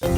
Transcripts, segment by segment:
Good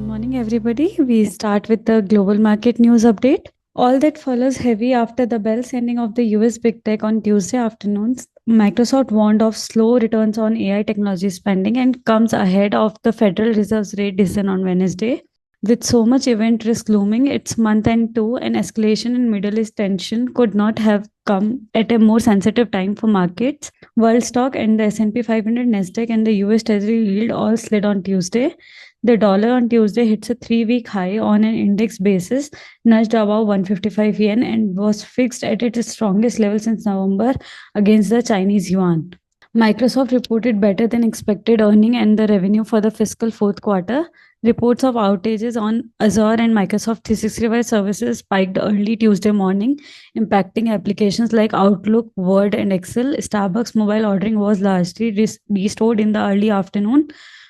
morning, everybody. We start with the global market news update. All that follows heavy after the bell sending of the US big tech on Tuesday afternoons. Microsoft warned of slow returns on AI technology spending and comes ahead of the Federal Reserve's rate decision on Wednesday. With so much event risk looming, it's month end two, an escalation in Middle East tension could not have come at a more sensitive time for markets. World stock and the S&P 500, Nasdaq, and the US Treasury yield all slid on Tuesday. The dollar on Tuesday hits a 3-week high on an index basis, nudged above 155 yen, and was fixed at its strongest level since November against the Chinese yuan. Microsoft reported better than expected earning and the revenue for the fiscal fourth quarter. Reports of outages on Azure and Microsoft 365 services spiked early Tuesday morning, impacting applications like Outlook, Word, and Excel. Starbucks mobile ordering was largely restored in the early afternoon,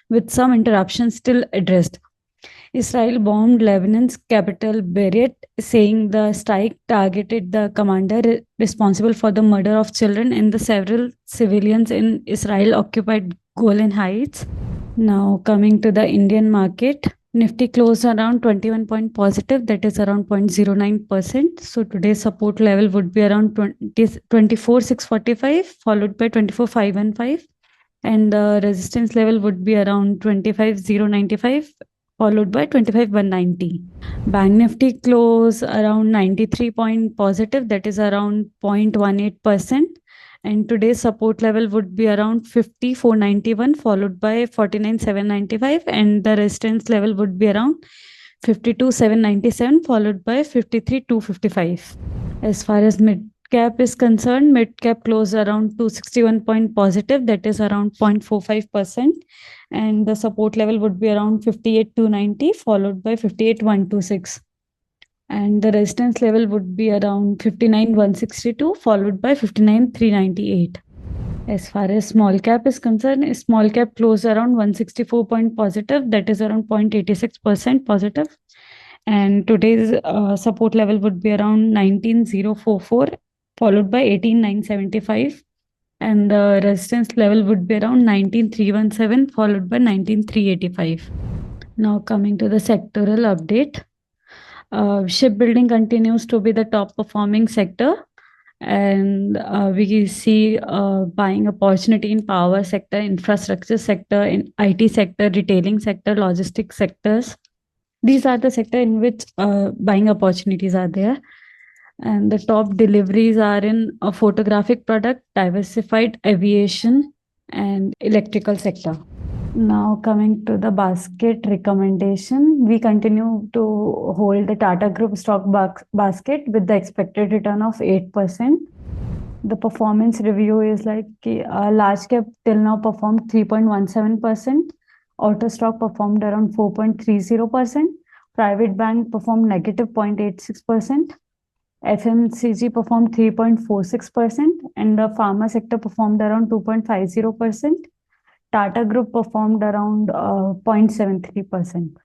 with some interruptions still addressed. Israel bombed Lebanon's capital Beirut, saying the strike targeted the commander responsible for the murder of children and the several civilians in Israel-occupied Golan Heights. Now coming to the Indian market, Nifty closed around 21 point positive, that is around 0.09%. So today's support level would be around 24,645, followed by 24,515. And the resistance level would be around 25,095, followed by 25,190. Bank Nifty close around 93 point positive, that is around 0.18%. And today's support level would be around 5491, followed by 49,795, and the resistance level would be around 52,797, followed by 53,255. As far as mid cap is concerned, mid cap closed around 261 point positive, that is around 0.45%, and the support level would be around 58,290, followed by 58,126. And the resistance level would be around 59,162, followed by 59,398. As far as small cap is concerned, small cap closed around 164 point positive, that is around 0.86% positive. And today's support level would be around 19,044, followed by 18,975. And the resistance level would be around 19,317, followed by 19,385. Now coming to the sectoral update. Shipbuilding continues to be the top performing sector, and we see buying opportunity in power sector, infrastructure sector, in IT sector, retailing sector, logistics sectors. These are the sector in which buying opportunities are there. And the top deliveries are in a photographic product, diversified aviation, and electrical sector. Now coming to the basket recommendation, we continue to hold the Tata Group stock basket with the expected return of 8%. The performance review is like large cap till now performed 3.17%. Auto stock performed around 4.30%. Private bank performed negative 0.86%. FMCG performed 3.46%, and the pharma sector performed around 2.50%. Tata Group performed around 0.73%.